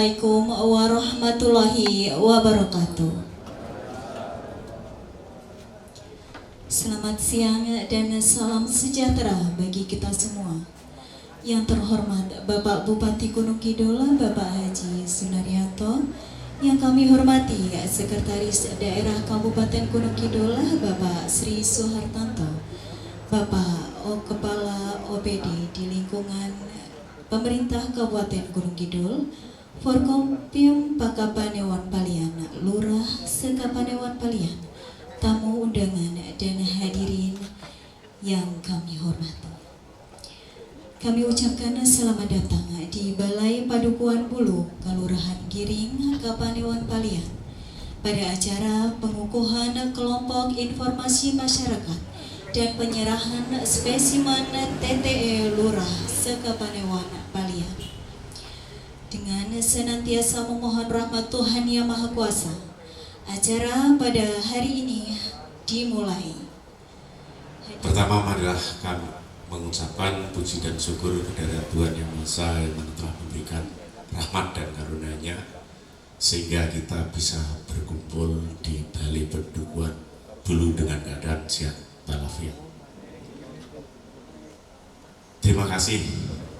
Assalamualaikum warahmatullahi wabarakatuh. Selamat siang dan salam sejahtera bagi kita semua. Yang terhormat Bapak Bupati Gunung Kidul, Bapak Haji Sunaryanto. Yang kami hormati Sekretaris Daerah Kabupaten Gunung Kidul, Bapak Sri Suhartanto. Bapak Kepala OPD di lingkungan Pemerintah Kabupaten Gunung Kidul, Forkompim Pakapanewan Palian, Lurah Sekapanewan Palian, tamu undangan dan hadirin yang kami hormati. Kami ucapkan selamat datang di Balai Padukuhan Bulu, Kelurahan Giring, Kapanewan Palian, pada acara pengukuhan kelompok informasi masyarakat dan penyerahan spesimen TTE Lurah Sekapanewan Palian. Dengan senantiasa memohon rahmat Tuhan Yang Maha Kuasa, acara pada hari ini dimulai. Pertama, marilah kami mengucapkan puji dan syukur kepada Tuhan Yang Maha Esa yang telah memberikan rahmat dan karunia-Nya sehingga kita bisa berkumpul di Balai Padukuhan Bulu dengan keadaan sehat walafiat. Terima kasih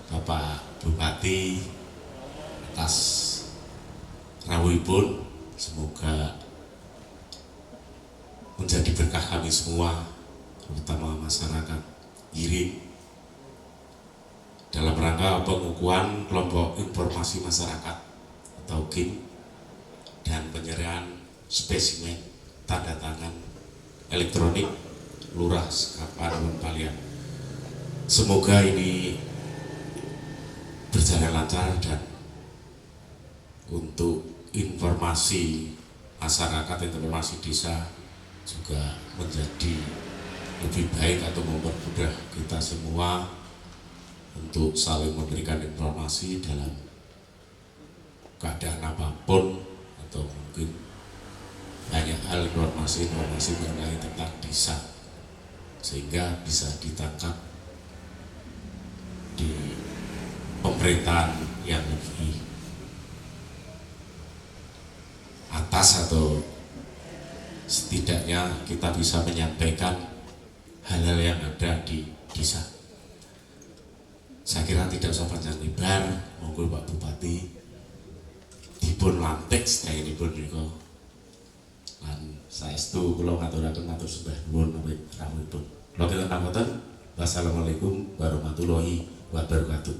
Bapak Bupati atas rawuhipun, semoga menjadi berkah kami semua, terutama masyarakat Giring, dalam rangka pengukuhan kelompok informasi masyarakat atau KIM dan penyerahan spesimen tanda tangan elektronik Lurah Sekapanewan Palian. Semoga ini berjalan lancar dan untuk informasi masyarakat, informasi desa juga menjadi lebih baik atau mempermudah kita semua untuk saling memberikan informasi dalam keadaan apapun, atau mungkin banyak hal informasi mengenai tentang desa sehingga bisa ditangkap di pemerintahan yang lebih atas, atau setidaknya kita bisa menyampaikan hal-hal yang ada di desa. Saya kira tidak usah panjang lebar, monggo Pak Bupati dipun lantik sedaya dipun menika lan saestu kula ngaturaken matur sembah nuwun rawuhipun. Kula kinten wassalamualaikum warahmatullahi wabarakatuh.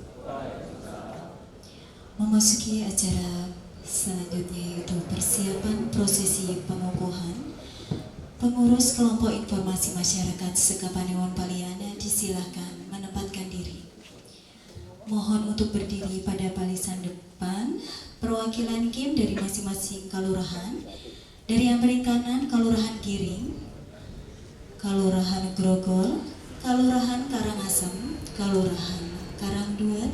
Memasuki acara selanjutnya yaitu persiapan prosesi pengukuhan. Pengurus kelompok informasi masyarakat Sekapanewan Palian disilakan menempatkan diri. Mohon untuk berdiri pada barisan depan. Perwakilan KIM dari masing-masing kelurahan. Dari yang paling kanan, Kelurahan Giring, Kelurahan Grogol, Kelurahan Karangasem, Kelurahan Karangduet,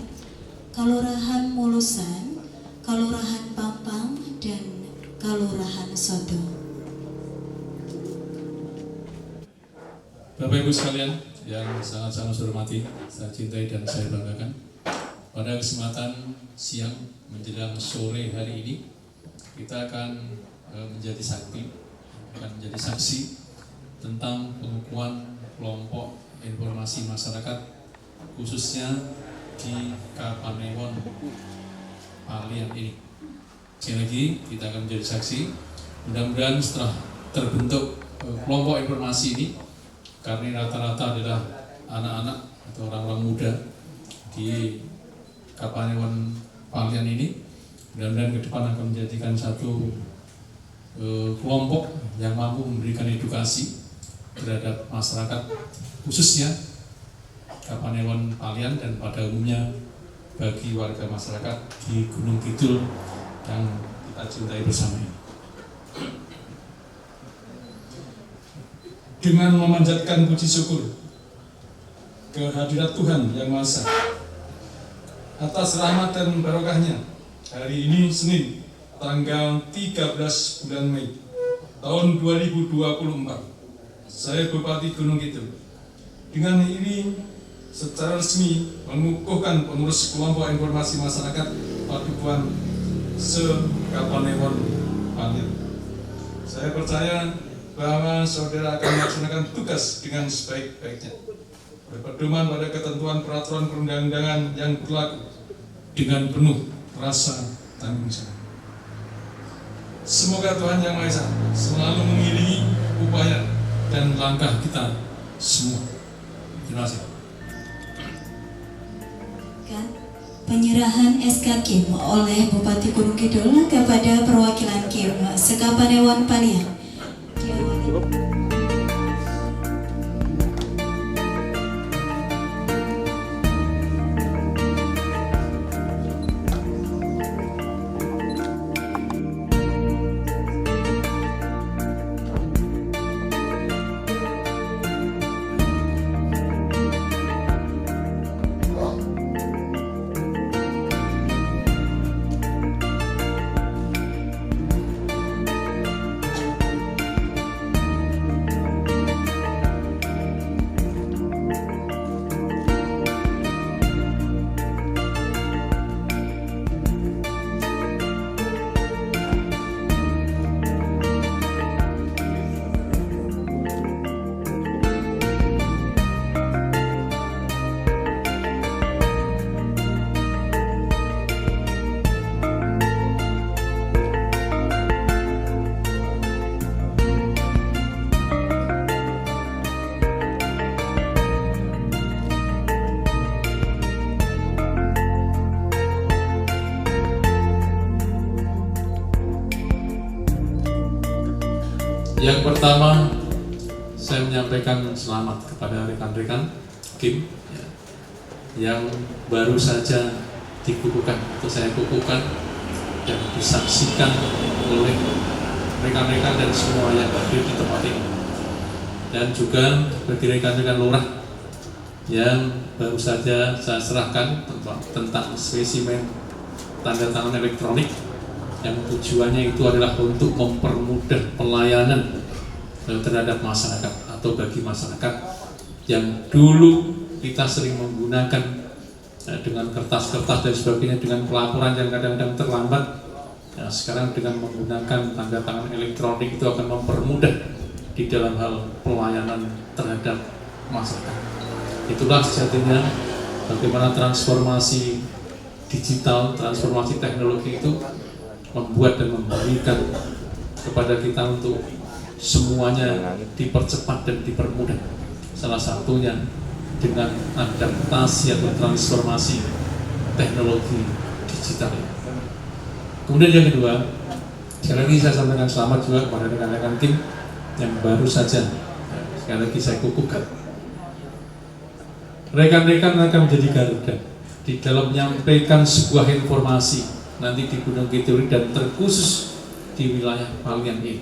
Kelurahan Mulusan, Kelurahan Pampang, dan Kelurahan Sodo. Bapak Ibu sekalian yang sangat-sangat saya hormati, saya cintai dan saya banggakan, pada kesempatan siang menjelang sore hari ini kita akan menjadi saksi tentang pengukuhan kelompok informasi masyarakat khususnya di Kapanewan Palian ini. Sekali lagi kita akan menjadi saksi. Mudah-mudahan setelah terbentuk kelompok informasi ini, karena rata-rata adalah anak-anak atau orang-orang muda di Kapanewan Palian ini, mudah-mudahan ke depan akan menjadikan satu kelompok yang mampu memberikan edukasi terhadap masyarakat khususnya Kapanewan Palian dan pada umumnya bagi warga masyarakat di Gunung Kidul yang kita cintai bersama ini. Dengan memanjatkan puji syukur kehadirat Tuhan Yang Maha Esa atas rahmat dan barokahnya, hari ini Senin tanggal 13 bulan Mei tahun 2024, saya Bupati Gunung Kidul dengan ini secara resmi mengukuhkan pengurus kelompok informasi masyarakat Padukuhan Sekapanewon Palian. Saya percaya bahwa saudara akan melaksanakan tugas dengan sebaik-baiknya, berpedoman pada ketentuan peraturan perundang-undangan yang berlaku dengan penuh rasa tanggung jawab. Semoga Tuhan Yang Maha Esa selalu mengiringi upaya dan langkah kita semua. Terima kasih. Penyerahan SK Kim oleh Bupati Gunung Kidul kepada perwakilan Kim Sekapanewon Palian. Yang pertama, saya menyampaikan selamat kepada rekan-rekan Kim yang baru saja dikukuhkan atau saya kukuhkan dan disaksikan oleh rekan-rekan dan semua yang hadir di tempat ini, dan juga bagi rekan-rekan lurah yang baru saja saya serahkan tentang spesimen tanda tangan elektronik yang tujuannya itu adalah untuk mempermudah pelayanan terhadap masyarakat atau bagi masyarakat yang dulu kita sering menggunakan dengan kertas-kertas dan sebagainya dengan pelaporan yang kadang-kadang terlambat. Nah, sekarang dengan menggunakan tanda tangan elektronik itu akan mempermudah di dalam hal pelayanan terhadap masyarakat. Itulah sejatinya bagaimana transformasi digital, transformasi teknologi itu membuat dan memberikan kepada kita untuk semuanya dipercepat dan dipermudah. Salah satunya dengan adaptasi atau transformasi teknologi digital. Kemudian yang kedua, sekali lagi saya sampaikan selamat juga kepada rekan-rekan Kim yang baru saja sekali lagi saya kukuhkan. Rekan-rekan akan menjadi garda di dalam menyampaikan sebuah informasi nanti di Gunung Kidul dan terkhusus di wilayah Palian ini.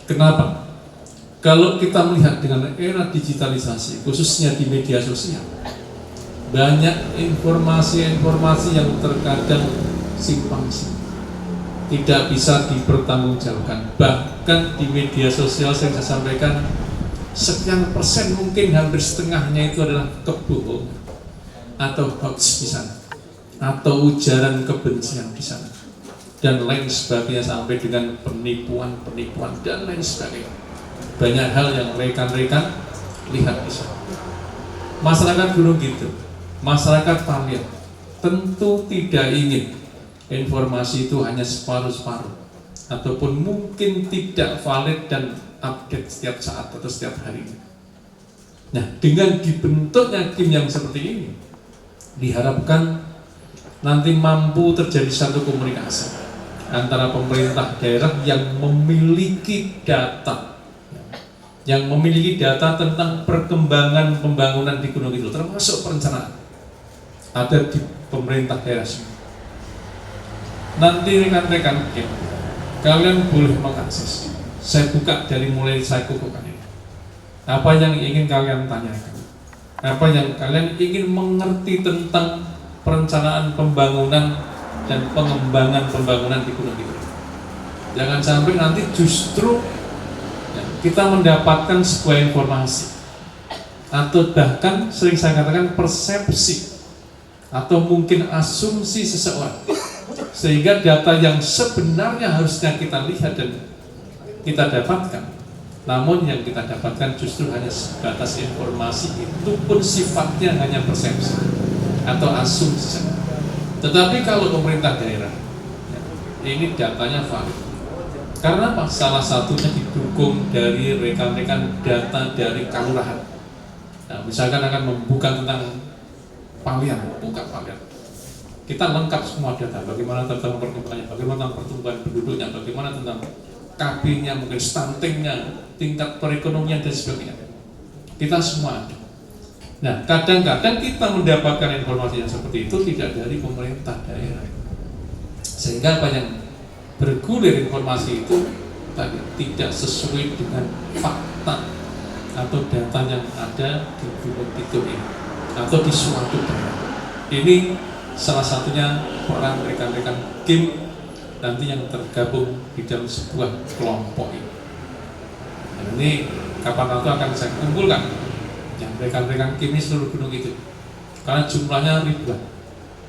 Kenapa? Kalau kita melihat dengan era digitalisasi, khususnya di media sosial, banyak informasi-informasi yang terkadang simpang siur, tidak bisa dipertanggungjawabkan. Bahkan di media sosial saya sampaikan sekian persen, mungkin hampir setengahnya itu adalah kebohongan atau hoax di sana, atau ujaran kebencian di sana, dan lain sebagainya, sampai dengan penipuan dan lain sebagainya. Banyak hal yang rekan-rekan lihat di sana. Masyarakat Gunung Kidul, masyarakat Palian tentu tidak ingin informasi itu hanya separuh-separuh ataupun mungkin tidak valid dan update setiap saat atau setiap hari. Nah, dengan dibentuknya Kim yang seperti ini, diharapkan nanti mampu terjadi satu komunikasi antara pemerintah daerah yang memiliki data tentang perkembangan pembangunan di Gunung Kidul, termasuk perencanaan, ada di pemerintah daerah semua. Nanti rekan-rekan, kalian boleh mengakses. Saya buka dari mulai saya kukuhkan ini. Apa yang ingin kalian tanyakan? Apa yang kalian ingin mengerti tentang perencanaan pembangunan dan pengembangan pembangunan di Gunung Kidul? Jangan sampai nanti justru kita mendapatkan sebuah informasi atau bahkan sering saya katakan persepsi atau mungkin asumsi seseorang Sehingga data yang sebenarnya harusnya kita lihat dan kita dapatkan, namun yang kita dapatkan justru hanya sebatas informasi, itu pun sifatnya hanya persepsi atau asumsi. Tetapi kalau pemerintah daerah, ini datanya valid. Karena apa? Salah satunya didukung dari rekan-rekan data dari kelurahan. Nah, misalkan akan membuka tentang Palian, buka Palian. Kita lengkap semua data, bagaimana tentang perkembangannya, bagaimana tentang pertumbuhan penduduknya, bagaimana tentang KB-nya, mungkin stuntingnya, tingkat perekonomian dan sebagainya. Kita semua ada. Nah, kadang-kadang kita mendapatkan informasi yang seperti itu tidak dari pemerintah daerah. Sehingga apa yang bergulir informasi itu tadi tidak sesuai dengan fakta atau data yang ada di Gunung Kidul ini atau di suatu daerah. Ini salah satunya peran rekan-rekan KIM nanti yang tergabung di dalam sebuah kelompok ini. Dan ini kapan waktu akan saya kumpulkan yang rekan-rekan KIM ini seluruh gunung itu, karena jumlahnya ribuan.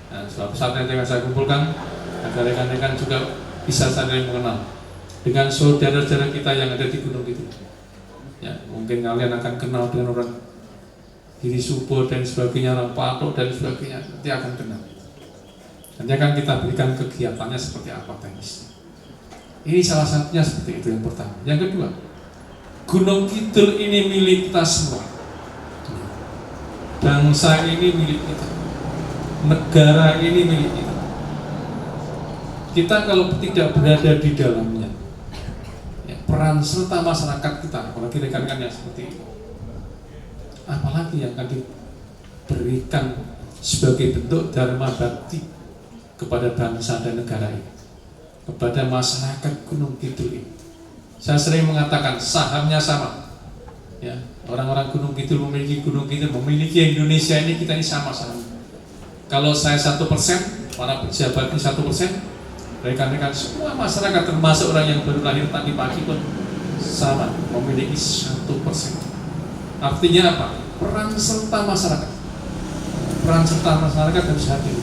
Nah, suatu saat nanti akan saya kumpulkan agar rekan-rekan juga bisa saling mengenal dengan saudara-saudara kita yang ada di gunung itu. Ya, mungkin kalian akan kenal dengan orang Giri Subo dan sebagainya, orang Patok dan sebagainya, nanti akan kenal. Nanti akan kita berikan kegiatannya seperti apa teknisnya. Ini salah satunya seperti itu yang pertama. Yang kedua, Gunung Kidul ini milik kita semua. Bangsa ini milik kita. Negara ini milik kita. Kita kalau tidak berada di dalamnya, ya, peran serta masyarakat kita, apalagi rekan-rekan yang seperti itu, apalagi yang akan diberikan sebagai bentuk dharma bakti kepada bangsa dan negara ini, kepada masyarakat Gunung Kidul ini. Saya sering mengatakan sahamnya sama, ya, orang-orang Gunung Kidul memiliki Gunung Kidul, memiliki Indonesia ini, kita ini sama sahamnya. Kalau saya 1%, para pejabat ini 1%, rekan-rekan semua masyarakat termasuk orang yang baru lahir tadi pagi pun sama memiliki 1%. Artinya apa? Peran serta masyarakat. Peran serta masyarakat harus hadir.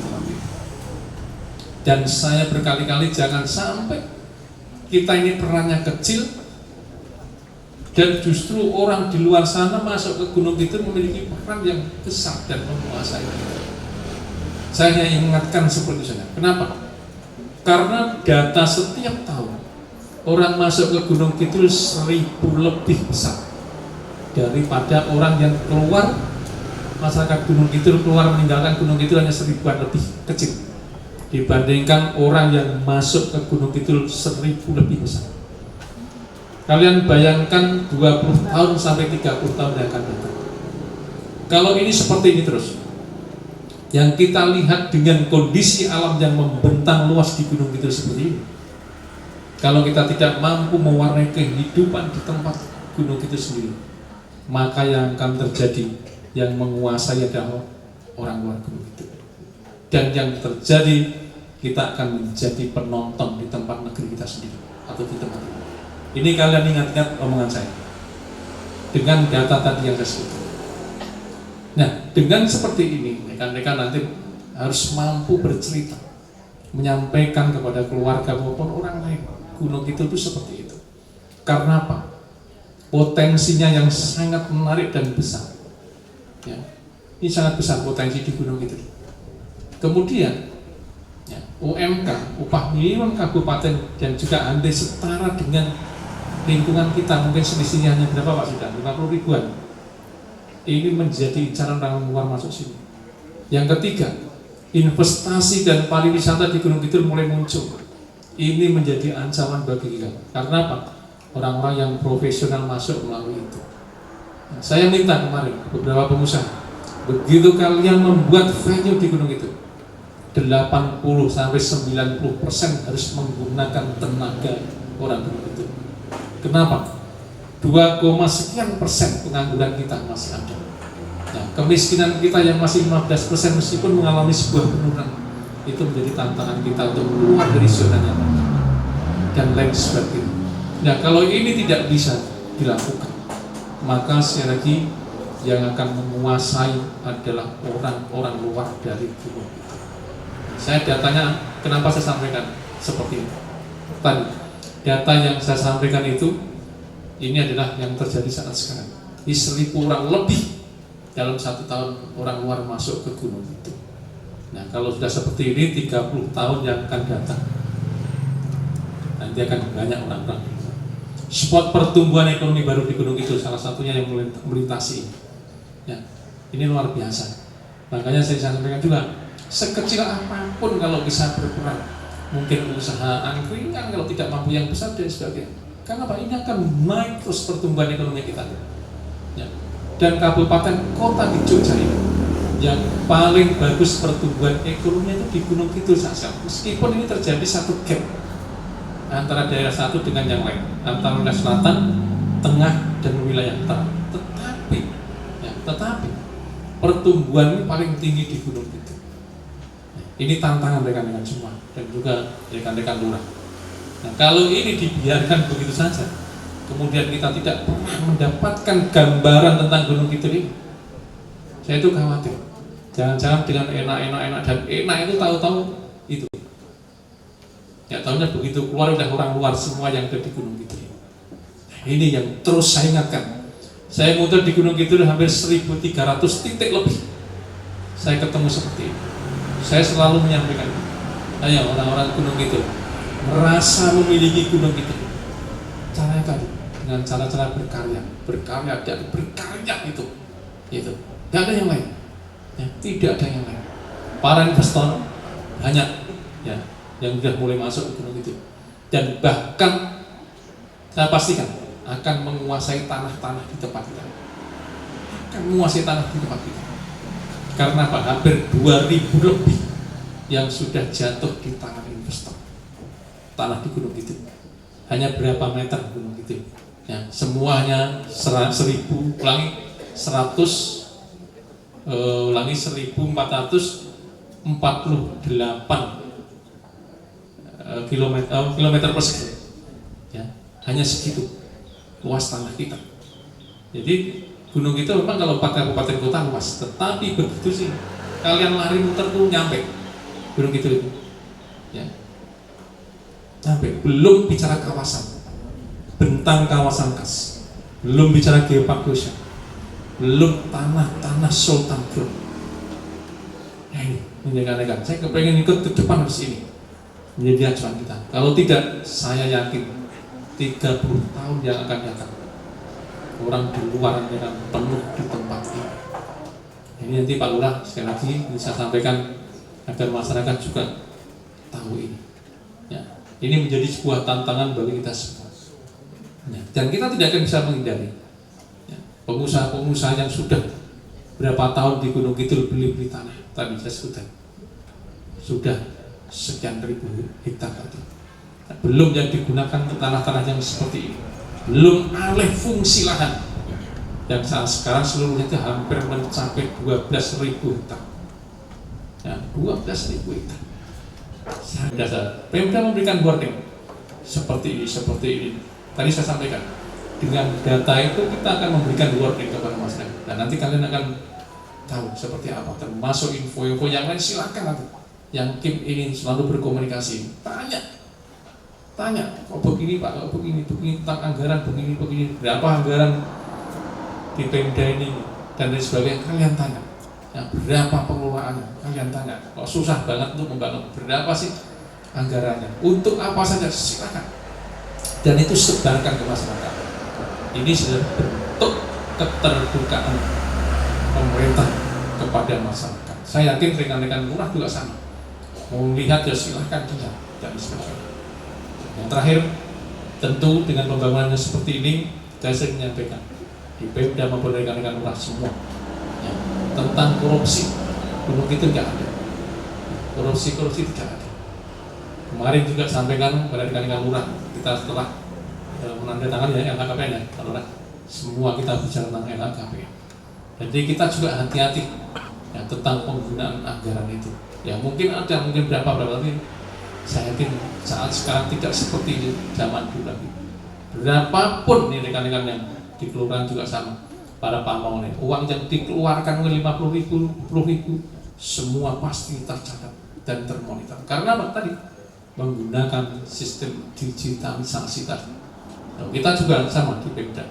Dan saya berkali-kali jangan sampai kita ini perannya kecil dan justru orang di luar sana masuk ke Gunung Kidul memiliki peran yang besar dan menguasai. Saya hanya ingatkan seperti itu saja. Kenapa? Karena data setiap tahun orang masuk ke Gunung Kidul 1000 lebih besar daripada orang yang keluar, masyarakat Gunung Kidul keluar meninggalkan Gunung Kidul hanya 1000-an lebih kecil dibandingkan orang yang masuk ke Gunung Kidul 1000 lebih besar. Kalian bayangkan 20 tahun sampai 30 tahun yang akan datang. Kalau ini seperti ini terus, yang kita lihat dengan kondisi alam yang membentang luas di Gunung Kidul seperti ini, kalau kita tidak mampu mewarnai kehidupan di tempat Gunung Kidul sendiri, maka yang akan terjadi, yang menguasai adalah orang luar Gunung Kidul. Dan yang terjadi, kita akan menjadi penonton di tempat negeri kita sendiri atau di tempat ini. Ini kalian ingat-ingat omongan saya dengan data tadi yang saya sebutkan. Nah, dengan seperti ini, rekan-rekan nanti harus mampu bercerita, menyampaikan kepada keluarga maupun orang lain, Gunung Kidul itu seperti itu. Karena apa? Potensinya yang sangat menarik dan besar. Ya, ini sangat besar potensi di Gunung Kidul. Kemudian, ya, UMK, upah minimum kabupaten dan juga andai setara dengan lingkungan kita, mungkin selisihnya hanya berapa Pak sudah? 50 ribuan. Ini menjadi incaran orang luar masuk sini. Yang ketiga, investasi dan pariwisata di Gunung Kidul mulai muncul. Ini menjadi ancaman bagi kita. Karena apa? Orang-orang yang profesional masuk melalui itu. Nah, saya minta kemarin beberapa pengusaha, begitu kalian membuat venue di Gunung Kidul, 80-90% harus menggunakan tenaga orang Gunung Kidul. Kenapa? 2, sekian persen pengangguran kita masih ada. Nah, kemiskinan kita yang masih 15% meskipun mengalami sebuah penurunan, itu menjadi tantangan kita untuk keluar dari zona nyaman dan lain sebagainya. Nah, kalau ini tidak bisa dilakukan, maka sekali lagi yang akan menguasai adalah orang-orang luar dari gunung. Saya datanya Kenapa saya sampaikan seperti ini? Tadi data yang saya sampaikan itu ini adalah yang terjadi saat sekarang. Di 1.000 orang lebih dalam 1 tahun orang luar masuk ke gunung itu. Nah, kalau sudah seperti ini 30 tahun yang akan datang, nanti akan banyak orang-orang. Spot pertumbuhan ekonomi baru di gunung itu salah satunya yang melintasi. Ya, ini luar biasa. Makanya saya sampaikan juga, sekecil apapun kalau bisa berperan, mungkin usaha angkringan kalau tidak mampu yang besar dan sebagainya. Karena apa? Ini akan naik terus pertumbuhan ekonomi kita. Ya. Dan kabupaten kota di Jogja ini yang paling bagus pertumbuhan ekonominya itu di Gunung Kidul saja. Meskipun ini terjadi satu gap antara daerah satu dengan yang lain, antara wilayah selatan, tengah, dan wilayah utara. Tetapi pertumbuhan ini paling tinggi di Gunung Kidul. Ini tantangan rekan-rekan semua dan juga rekan-rekan lurah. Nah, kalau ini dibiarkan begitu saja, kemudian kita tidak pernah mendapatkan gambaran tentang Gunung Kidul ini, saya itu khawatir. Jangan-jangan dengan enak dan enak itu tahu-tahu itu. Ya tahunya begitu keluar udah orang luar semua yang ada di Gunung Kidul. Nah, ini yang terus saya ingatkan. Saya muter di Gunung Kidul hampir 1.300 titik lebih. Saya ketemu seperti ini. Saya selalu menyampaikan, ayo orang-orang Gunung Kidul merasa memiliki Gunung Kidul. Caranya tadi dengan cara-cara berkarya dan berkarya itu, tidak ada yang lain. Ya, tidak ada yang lain. Para investor banyak, ya, yang sudah mulai masuk ke Gunung Kidul dan bahkan saya pastikan akan menguasai tanah-tanah di tempat kita. Akan menguasai tanah di tempat kita. Karena apa? Hampir 2.000 lebih yang sudah jatuh di tangan investor. Tanah di Gunung Kidul. Hanya berapa meter Gunung Kidul? Ya, semuanya 1.000 ulangi 1.448 kilometer persegi. Ya, hanya segitu luas tanah kita. Jadi Gunung Kidul memang kalau 4 kabupaten kota luas, tetapi begitu sih kalian lari muter tuh nyampe Gunung Kidul itu, ya, nyampe. Belum bicara kawasan, bentang kawasan khas, belum bicara geopark Gosha, belum tanah Sultan Group. Nah ini menjaga-jaga. Saya kepengen ikut ke depan harus ini menjadi acuan kita. Kalau tidak, saya yakin 30 tahun yang akan datang orang di luar akan penuh di tempat ini. Ini nanti Pak Lurah sekali lagi bisa sampaikan agar masyarakat juga tahu ini. Ya, ini menjadi sebuah tantangan bagi kita semua. Ya, dan kita tidak akan bisa menghindari. Ya, pengusaha-pengusaha yang sudah berapa tahun di Gunung Kidul beli tanah, tadi saya sebutkan, sudah sekian ribu hektar tadi. Nah, belum yang digunakan untuk tanah-tanah yang seperti ini. Belum alih fungsi lahan yang saat sekarang seluruhnya itu hampir mencapai 12.000 hektar. Ya, 12.000 hektar. Pemda memberikan warning seperti ini. Tadi saya sampaikan, dengan data itu kita akan memberikan warning kepada masyarakat. Dan nanti kalian akan tahu seperti apa. Termasuk info-info yang lain silakan nanti. Yang Kim ingin selalu berkomunikasi, tanya, kok begini Pak, kok begini tentang anggaran, begini, berapa anggaran di Pemda ini dan lain sebagainya, kalian tanya. Ya, berapa pengelolaannya, kalian tanya. Kok susah banget untuk membangun, berapa sih anggarannya, untuk apa saja, silakan. Dan itu sebarkan ke masyarakat. Ini sudah bentuk keterbukaan pemerintah kepada masyarakat. Saya yakin rekan-rekan lurah juga sama. Mau lihat ya silahkan dilihat dan sebagainya. Yang terakhir, tentu dengan pembangunannya seperti ini, saya sering menyampaikan di Pemda maupun rekan-rekan lurah semua, ya, tentang korupsi, Gunung Kidul tidak ada. Korupsi tidak ada. Kemarin juga sampaikan pada rekan-rekan lurah, kita setelah menandatangani ya LHKPN ya, lurah, semua kita bicara tentang LHKPN. Jadi kita juga hati-hati ya, tentang penggunaan anggaran itu. Ya mungkin ada, mungkin berapa tapi saya yakin saat sekarang tidak seperti zaman dulu lagi. Berapapun nih rekan-rekan yang di kelurahan juga sama, para pamong nih, uang yang dikeluarkan oleh 50.000, 10.000, semua pasti tercatat dan termonitor. Karena apa tadi? Menggunakan sistem digitalisasi tadi. Nah, kita juga sama di Pemda.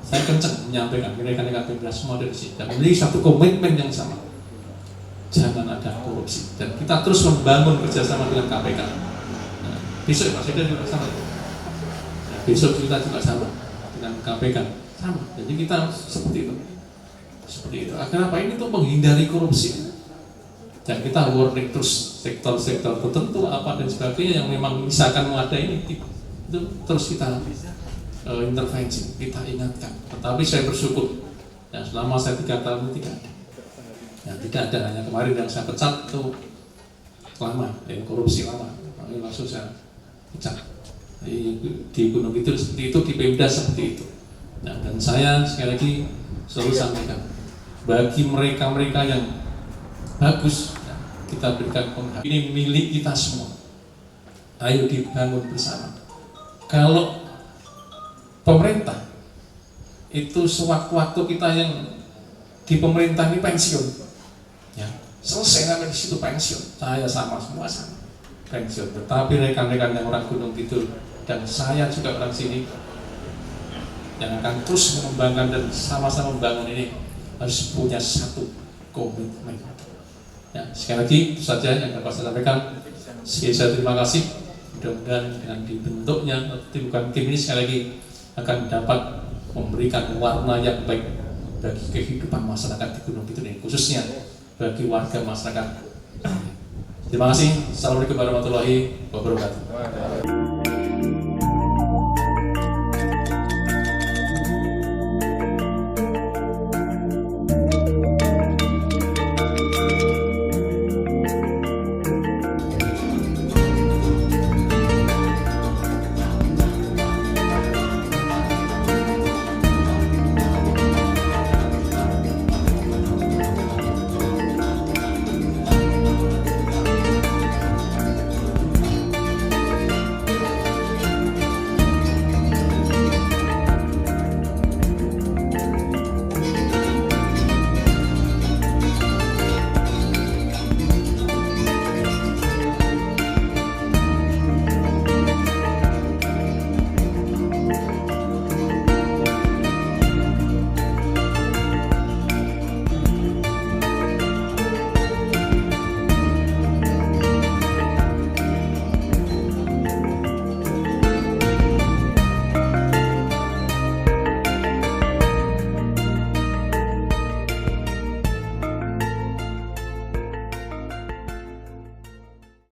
Saya kencang menyampaikan rekan-rekan Pemda semua dari sini dan memiliki satu komitmen yang sama. Jangan ada korupsi dan kita terus membangun kerjasama dengan KPK. Nah, besok Pak Sekda juga sama. Nah, besok kita juga sama dengan KPK sama. Jadi kita seperti itu. Kenapa ini tuh menghindari korupsi? Dan kita warning terus sektor-sektor tertentu apa dan sebagainya yang memang misalkan mau ada ini itu terus kita intervensi, kita ingatkan. Tetapi saya bersyukur ya selama saya 3 tahun ini tidak ada, hanya kemarin yang saya pecat itu lama, korupsi lama, langsung saya pecat. Di Gunung Kidul seperti itu, di Pemda seperti itu. Nah, dan saya sekali lagi selalu sampaikan bagi mereka-mereka yang bagus, kita berikan penghargaan. Ini milik kita semua. Ayo dibangun bersama. Kalau pemerintah itu sewaktu-waktu kita yang di pemerintah ini pensiun, ya selesai sampai di situ pensiun. Saya sama semua sama pensiun. Tetapi rekan-rekan yang orang Gunung Kidul dan saya juga orang sini yang akan terus mengembangkan dan sama-sama membangun ini harus punya satu komitmen. Ya, sekali lagi itu saja yang dapat saya sampaikan. Saya terima kasih. Mudah-mudahan dengan dibentuknya tim ini sekali lagi akan dapat memberikan warna yang baik bagi kehidupan masyarakat di Gunung Kidul ini, khususnya bagi warga masyarakat. Terima kasih. Assalamualaikum warahmatullahi wabarakatuh.